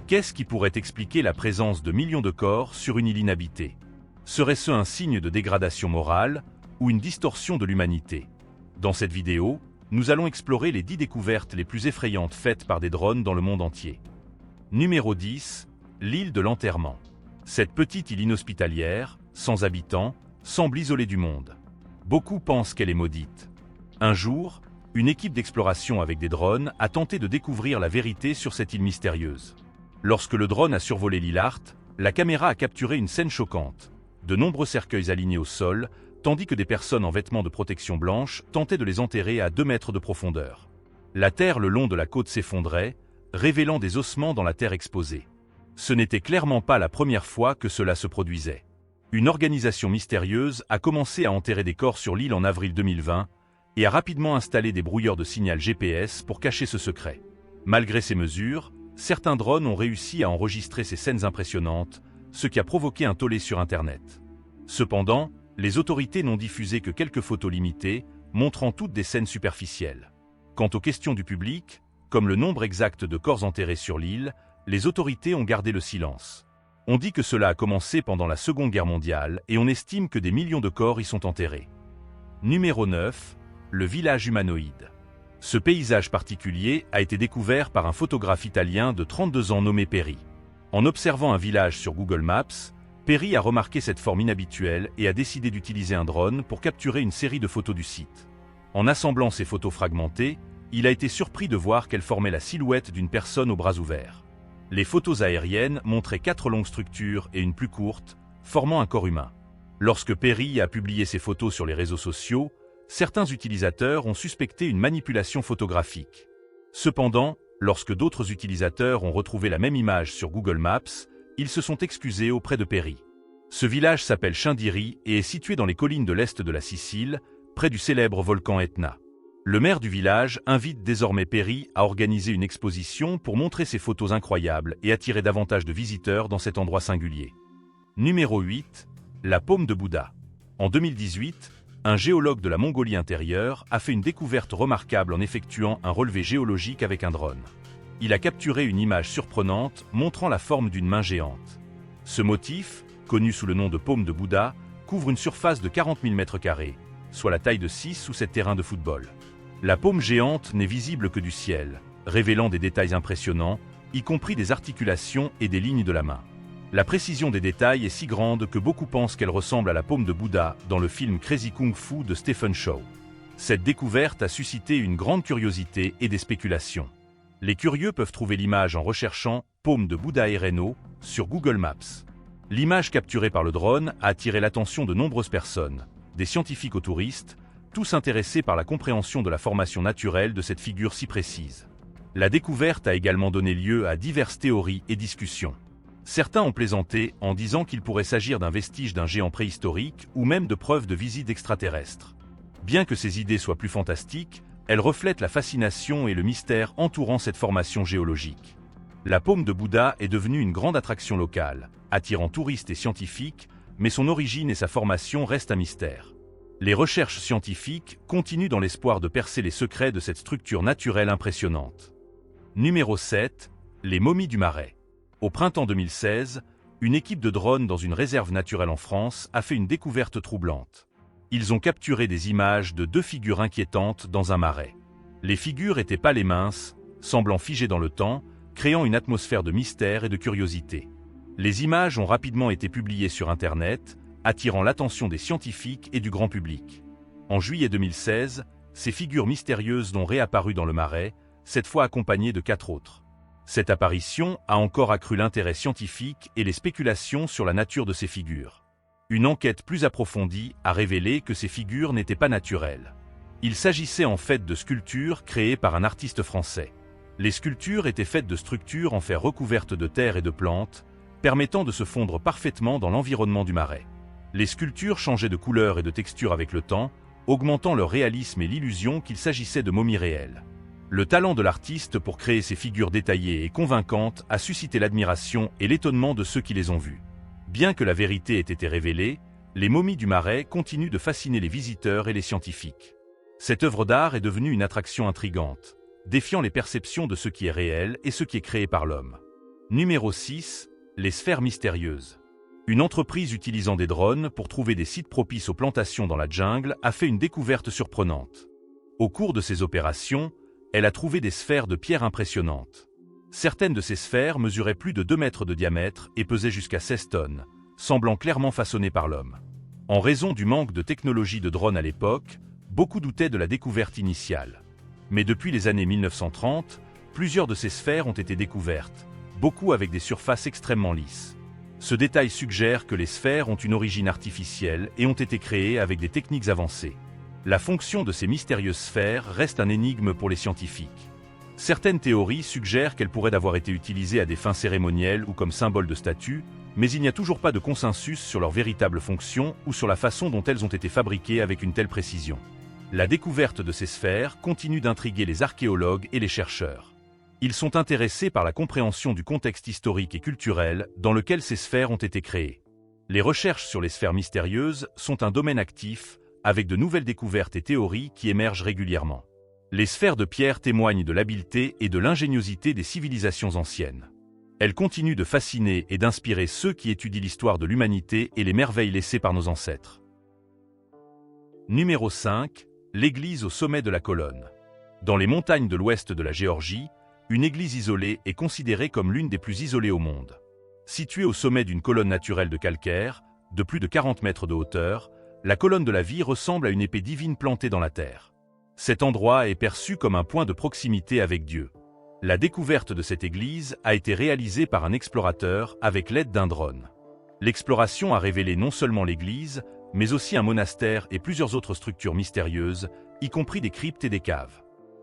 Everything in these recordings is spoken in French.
Qu'est-ce qui pourrait expliquer la présence de millions de corps sur une île inhabitée? Serait-ce un signe de dégradation morale ou une distorsion de l'humanité? Dans cette vidéo, nous allons explorer les 10 découvertes les plus effrayantes faites par des drones dans le monde entier. Numéro 10. L'île de l'enterrement. Cette petite île inhospitalière, sans habitants, semble isolée du monde. Beaucoup pensent qu'elle est maudite. Un jour, une équipe d'exploration avec des drones a tenté de découvrir la vérité sur cette île mystérieuse. Lorsque le drone a survolé l'île Art, la caméra a capturé une scène choquante. De nombreux cercueils alignés au sol, tandis que des personnes en vêtements de protection blanche tentaient de les enterrer à 2 mètres de profondeur. La terre le long de la côte s'effondrait, révélant des ossements dans la terre exposée. Ce n'était clairement pas la première fois que cela se produisait. Une organisation mystérieuse a commencé à enterrer des corps sur l'île en avril 2020 et a rapidement installé des brouilleurs de signal GPS pour cacher ce secret. Malgré ces mesures, certains drones ont réussi à enregistrer ces scènes impressionnantes, ce qui a provoqué un tollé sur Internet. Cependant, les autorités n'ont diffusé que quelques photos limitées, montrant toutes des scènes superficielles. Quant aux questions du public, comme le nombre exact de corps enterrés sur l'île, les autorités ont gardé le silence. On dit que cela a commencé pendant la Seconde Guerre mondiale et on estime que des millions de corps y sont enterrés. Numéro 9. Le village humanoïde. Ce paysage particulier a été découvert par un photographe italien de 32 ans nommé Perry. En observant un village sur Google Maps, Perry a remarqué cette forme inhabituelle et a décidé d'utiliser un drone pour capturer une série de photos du site. En assemblant ces photos fragmentées, il a été surpris de voir qu'elles formaient la silhouette d'une personne aux bras ouverts. Les photos aériennes montraient 4 longues structures et une plus courte, formant un corps humain. Lorsque Perry a publié ces photos sur les réseaux sociaux, certains utilisateurs ont suspecté une manipulation photographique. Cependant, lorsque d'autres utilisateurs ont retrouvé la même image sur Google Maps, ils se sont excusés auprès de Perry. Ce village s'appelle Chindiri et est situé dans les collines de l'est de la Sicile, près du célèbre volcan Etna. Le maire du village invite désormais Perry à organiser une exposition pour montrer ces photos incroyables et attirer davantage de visiteurs dans cet endroit singulier. Numéro 8. La paume de Bouddha. En 2018, un géologue de la Mongolie intérieure a fait une découverte remarquable en effectuant un relevé géologique avec un drone. Il a capturé une image surprenante montrant la forme d'une main géante. Ce motif, connu sous le nom de paume de Bouddha, couvre une surface de 40 000 m², soit la taille de 6 ou 7 terrains de football. La paume géante n'est visible que du ciel, révélant des détails impressionnants, y compris des articulations et des lignes de la main. La précision des détails est si grande que beaucoup pensent qu'elle ressemble à la paume de Bouddha dans le film Crazy Kung Fu de Stephen Chow. Cette découverte a suscité une grande curiosité et des spéculations. Les curieux peuvent trouver l'image en recherchant « paume de Bouddha RNO » sur Google Maps. L'image capturée par le drone a attiré l'attention de nombreuses personnes, des scientifiques aux touristes, tous intéressés par la compréhension de la formation naturelle de cette figure si précise. La découverte a également donné lieu à diverses théories et discussions. Certains ont plaisanté en disant qu'il pourrait s'agir d'un vestige d'un géant préhistorique ou même de preuves de visite extraterrestre. Bien que ces idées soient plus fantastiques, elles reflètent la fascination et le mystère entourant cette formation géologique. La paume de Bouddha est devenue une grande attraction locale, attirant touristes et scientifiques, mais son origine et sa formation restent un mystère. Les recherches scientifiques continuent dans l'espoir de percer les secrets de cette structure naturelle impressionnante. Numéro 7. Les momies du Marais. Au printemps 2016, une équipe de drones dans une réserve naturelle en France a fait une découverte troublante. Ils ont capturé des images de 2 figures inquiétantes dans un marais. Les figures étaient pâles et minces, semblant figées dans le temps, créant une atmosphère de mystère et de curiosité. Les images ont rapidement été publiées sur Internet, attirant l'attention des scientifiques et du grand public. En juillet 2016, ces figures mystérieuses ont réapparu dans le marais, cette fois accompagnées de 4 autres. Cette apparition a encore accru l'intérêt scientifique et les spéculations sur la nature de ces figures. Une enquête plus approfondie a révélé que ces figures n'étaient pas naturelles. Il s'agissait en fait de sculptures créées par un artiste français. Les sculptures étaient faites de structures en fer recouvertes de terre et de plantes, permettant de se fondre parfaitement dans l'environnement du marais. Les sculptures changeaient de couleur et de texture avec le temps, augmentant leur réalisme et l'illusion qu'il s'agissait de momies réelles. Le talent de l'artiste pour créer ces figures détaillées et convaincantes a suscité l'admiration et l'étonnement de ceux qui les ont vues. Bien que la vérité ait été révélée, les momies du Marais continuent de fasciner les visiteurs et les scientifiques. Cette œuvre d'art est devenue une attraction intrigante, défiant les perceptions de ce qui est réel et ce qui est créé par l'homme. Numéro 6. Les sphères mystérieuses. Une entreprise utilisant des drones pour trouver des sites propices aux plantations dans la jungle a fait une découverte surprenante. Au cours de ses opérations, elle a trouvé des sphères de pierre impressionnantes. Certaines de ces sphères mesuraient plus de 2 mètres de diamètre et pesaient jusqu'à 16 tonnes, semblant clairement façonnées par l'homme. En raison du manque de technologie de drone à l'époque, beaucoup doutaient de la découverte initiale. Mais depuis les années 1930, plusieurs de ces sphères ont été découvertes, beaucoup avec des surfaces extrêmement lisses. Ce détail suggère que les sphères ont une origine artificielle et ont été créées avec des techniques avancées. La fonction de ces mystérieuses sphères reste un énigme pour les scientifiques. Certaines théories suggèrent qu'elles pourraient avoir été utilisées à des fins cérémonielles ou comme symbole de statut, mais il n'y a toujours pas de consensus sur leur véritable fonction ou sur la façon dont elles ont été fabriquées avec une telle précision. La découverte de ces sphères continue d'intriguer les archéologues et les chercheurs. Ils sont intéressés par la compréhension du contexte historique et culturel dans lequel ces sphères ont été créées. Les recherches sur les sphères mystérieuses sont un domaine actif, avec de nouvelles découvertes et théories qui émergent régulièrement. Les sphères de pierre témoignent de l'habileté et de l'ingéniosité des civilisations anciennes. Elles continuent de fasciner et d'inspirer ceux qui étudient l'histoire de l'humanité et les merveilles laissées par nos ancêtres. Numéro 5. L'église au sommet de la colonne. Dans les montagnes de l'ouest de la Géorgie, une église isolée est considérée comme l'une des plus isolées au monde. Située au sommet d'une colonne naturelle de calcaire, de plus de 40 mètres de hauteur, la colonne de la vie ressemble à une épée divine plantée dans la terre. Cet endroit est perçu comme un point de proximité avec Dieu. La découverte de cette église a été réalisée par un explorateur avec l'aide d'un drone. L'exploration a révélé non seulement l'église, mais aussi un monastère et plusieurs autres structures mystérieuses, y compris des cryptes et des caves.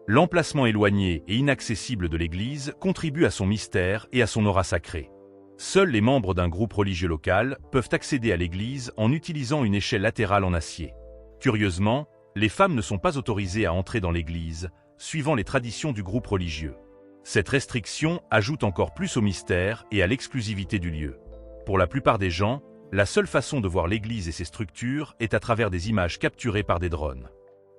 L'emplacement éloigné et inaccessible de l'église contribue à son mystère et à son aura sacrée. Seuls les membres d'un groupe religieux local peuvent accéder à l'église en utilisant une échelle latérale en acier. Curieusement, les femmes ne sont pas autorisées à entrer dans l'église, suivant les traditions du groupe religieux. Cette restriction ajoute encore plus au mystère et à l'exclusivité du lieu. Pour la plupart des gens, la seule façon de voir l'église et ses structures est à travers des images capturées par des drones.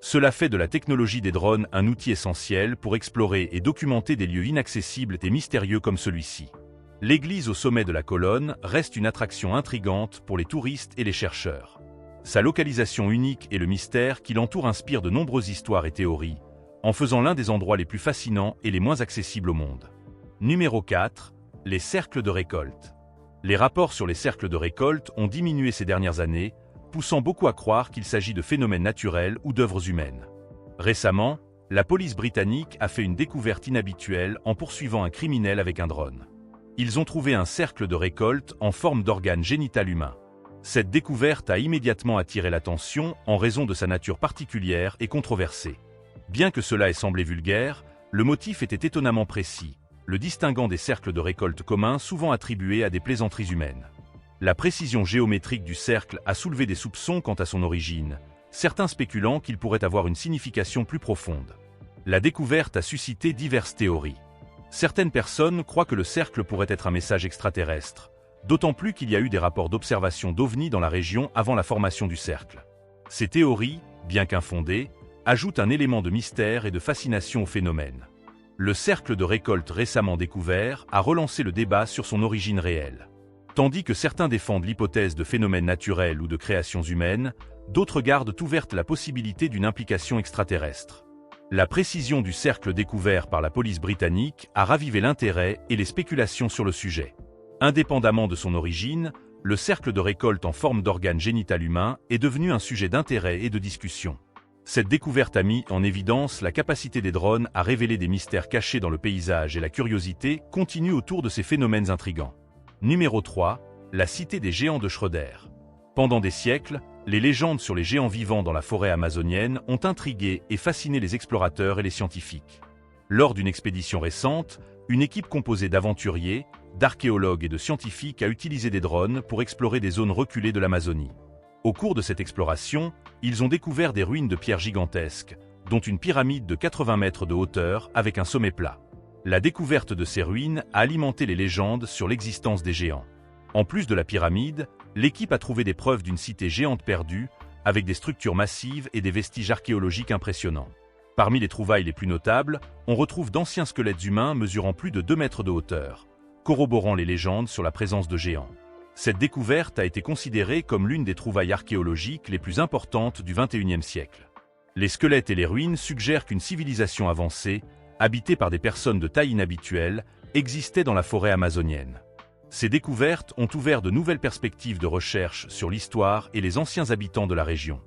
Cela fait de la technologie des drones un outil essentiel pour explorer et documenter des lieux inaccessibles et mystérieux comme celui-ci. L'église au sommet de la colonne reste une attraction intrigante pour les touristes et les chercheurs. Sa localisation unique et le mystère qui l'entoure inspirent de nombreuses histoires et théories, en faisant l'un des endroits les plus fascinants et les moins accessibles au monde. Numéro 4. Les cercles de récolte. Les rapports sur les cercles de récolte ont diminué ces dernières années, poussant beaucoup à croire qu'il s'agit de phénomènes naturels ou d'œuvres humaines. Récemment, la police britannique a fait une découverte inhabituelle en poursuivant un criminel avec un drone. Ils ont trouvé un cercle de récolte en forme d'organe génital humain. Cette découverte a immédiatement attiré l'attention en raison de sa nature particulière et controversée. Bien que cela ait semblé vulgaire, le motif était étonnamment précis, le distinguant des cercles de récolte communs souvent attribués à des plaisanteries humaines. La précision géométrique du cercle a soulevé des soupçons quant à son origine, certains spéculant qu'il pourrait avoir une signification plus profonde. La découverte a suscité diverses théories. Certaines personnes croient que le cercle pourrait être un message extraterrestre, d'autant plus qu'il y a eu des rapports d'observation d'OVNI dans la région avant la formation du cercle. Ces théories, bien qu'infondées, ajoutent un élément de mystère et de fascination au phénomène. Le cercle de récolte récemment découvert a relancé le débat sur son origine réelle. Tandis que certains défendent l'hypothèse de phénomènes naturels ou de créations humaines, d'autres gardent ouverte la possibilité d'une implication extraterrestre. La précision du cercle découvert par la police britannique a ravivé l'intérêt et les spéculations sur le sujet. Indépendamment de son origine, le cercle de récolte en forme d'organe génital humain est devenu un sujet d'intérêt et de discussion. Cette découverte a mis en évidence la capacité des drones à révéler des mystères cachés dans le paysage et la curiosité continue autour de ces phénomènes intrigants. Numéro 3. La cité des géants de Schröder. Pendant des siècles, les légendes sur les géants vivants dans la forêt amazonienne ont intrigué et fasciné les explorateurs et les scientifiques. Lors d'une expédition récente, une équipe composée d'aventuriers, d'archéologues et de scientifiques a utilisé des drones pour explorer des zones reculées de l'Amazonie. Au cours de cette exploration, ils ont découvert des ruines de pierres gigantesques, dont une pyramide de 80 mètres de hauteur avec un sommet plat. La découverte de ces ruines a alimenté les légendes sur l'existence des géants. En plus de la pyramide, l'équipe a trouvé des preuves d'une cité géante perdue, avec des structures massives et des vestiges archéologiques impressionnants. Parmi les trouvailles les plus notables, on retrouve d'anciens squelettes humains mesurant plus de 2 mètres de hauteur, corroborant les légendes sur la présence de géants. Cette découverte a été considérée comme l'une des trouvailles archéologiques les plus importantes du XXIe siècle. Les squelettes et les ruines suggèrent qu'une civilisation avancée, habitée par des personnes de taille inhabituelle, existait dans la forêt amazonienne. Ces découvertes ont ouvert de nouvelles perspectives de recherche sur l'histoire et les anciens habitants de la région.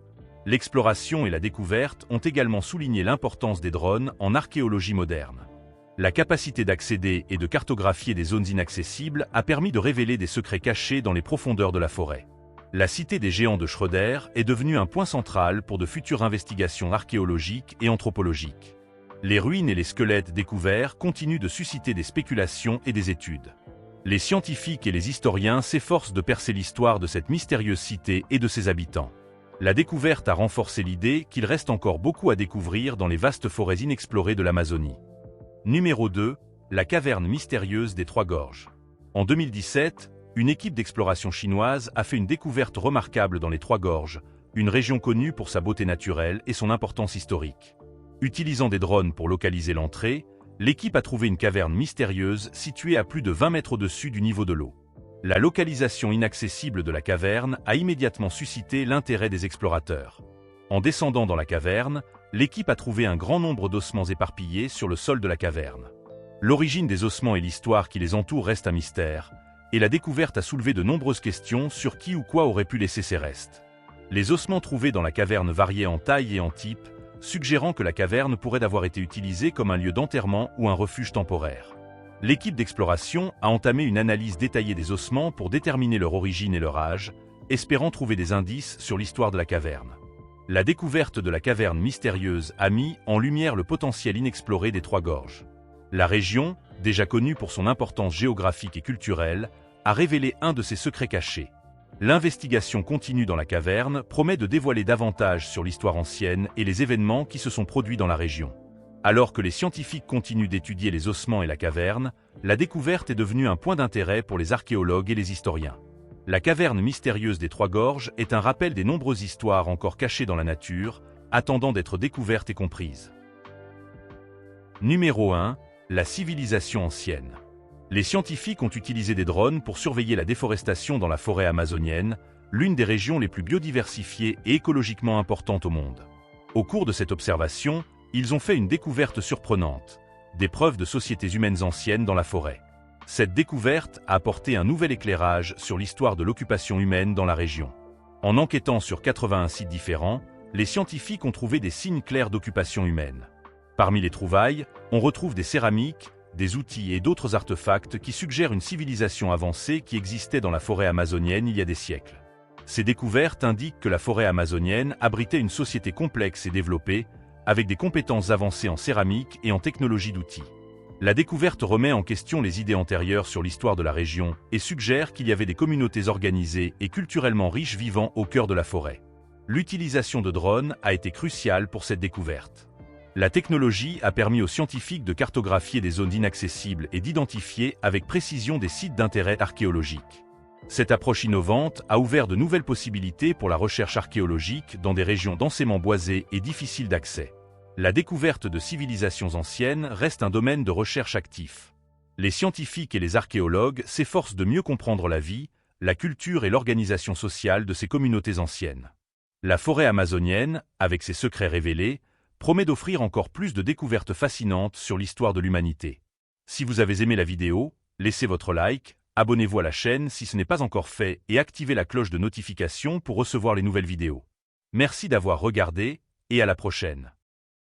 L'exploration et la découverte ont également souligné l'importance des drones en archéologie moderne. La capacité d'accéder et de cartographier des zones inaccessibles a permis de révéler des secrets cachés dans les profondeurs de la forêt. La cité des géants de Schröder est devenue un point central pour de futures investigations archéologiques et anthropologiques. Les ruines et les squelettes découverts continuent de susciter des spéculations et des études. Les scientifiques et les historiens s'efforcent de percer l'histoire de cette mystérieuse cité et de ses habitants. La découverte a renforcé l'idée qu'il reste encore beaucoup à découvrir dans les vastes forêts inexplorées de l'Amazonie. Numéro 2. La caverne mystérieuse des Trois Gorges. En 2017, une équipe d'exploration chinoise a fait une découverte remarquable dans les Trois Gorges, une région connue pour sa beauté naturelle et son importance historique. Utilisant des drones pour localiser l'entrée, l'équipe a trouvé une caverne mystérieuse située à plus de 20 mètres au-dessus du niveau de l'eau. La localisation inaccessible de la caverne a immédiatement suscité l'intérêt des explorateurs. En descendant dans la caverne, l'équipe a trouvé un grand nombre d'ossements éparpillés sur le sol de la caverne. L'origine des ossements et l'histoire qui les entourent restent un mystère, et la découverte a soulevé de nombreuses questions sur qui ou quoi aurait pu laisser ces restes. Les ossements trouvés dans la caverne variaient en taille et en type, suggérant que la caverne pourrait avoir été utilisée comme un lieu d'enterrement ou un refuge temporaire. L'équipe d'exploration a entamé une analyse détaillée des ossements pour déterminer leur origine et leur âge, espérant trouver des indices sur l'histoire de la caverne. La découverte de la caverne mystérieuse a mis en lumière le potentiel inexploré des Trois Gorges. La région, déjà connue pour son importance géographique et culturelle, a révélé un de ses secrets cachés. L'investigation continue dans la caverne promet de dévoiler davantage sur l'histoire ancienne et les événements qui se sont produits dans la région. Alors que les scientifiques continuent d'étudier les ossements et la caverne, la découverte est devenue un point d'intérêt pour les archéologues et les historiens. La caverne mystérieuse des Trois Gorges est un rappel des nombreuses histoires encore cachées dans la nature, attendant d'être découvertes et comprises. Numéro 1. La civilisation ancienne. Les scientifiques ont utilisé des drones pour surveiller la déforestation dans la forêt amazonienne, l'une des régions les plus biodiversifiées et écologiquement importantes au monde. Au cours de cette observation, ils ont fait une découverte surprenante, des preuves de sociétés humaines anciennes dans la forêt. Cette découverte a apporté un nouvel éclairage sur l'histoire de l'occupation humaine dans la région. En enquêtant sur 81 sites différents, les scientifiques ont trouvé des signes clairs d'occupation humaine. Parmi les trouvailles, on retrouve des céramiques, des outils et d'autres artefacts qui suggèrent une civilisation avancée qui existait dans la forêt amazonienne il y a des siècles. Ces découvertes indiquent que la forêt amazonienne abritait une société complexe et développée, avec des compétences avancées en céramique et en technologie d'outils. La découverte remet en question les idées antérieures sur l'histoire de la région et suggère qu'il y avait des communautés organisées et culturellement riches vivant au cœur de la forêt. L'utilisation de drones a été cruciale pour cette découverte. La technologie a permis aux scientifiques de cartographier des zones inaccessibles et d'identifier avec précision des sites d'intérêt archéologique. Cette approche innovante a ouvert de nouvelles possibilités pour la recherche archéologique dans des régions densément boisées et difficiles d'accès. La découverte de civilisations anciennes reste un domaine de recherche actif. Les scientifiques et les archéologues s'efforcent de mieux comprendre la vie, la culture et l'organisation sociale de ces communautés anciennes. La forêt amazonienne, avec ses secrets révélés, promet d'offrir encore plus de découvertes fascinantes sur l'histoire de l'humanité. Si vous avez aimé la vidéo, laissez votre like, abonnez-vous à la chaîne si ce n'est pas encore fait et activez la cloche de notification pour recevoir les nouvelles vidéos. Merci d'avoir regardé et à la prochaine.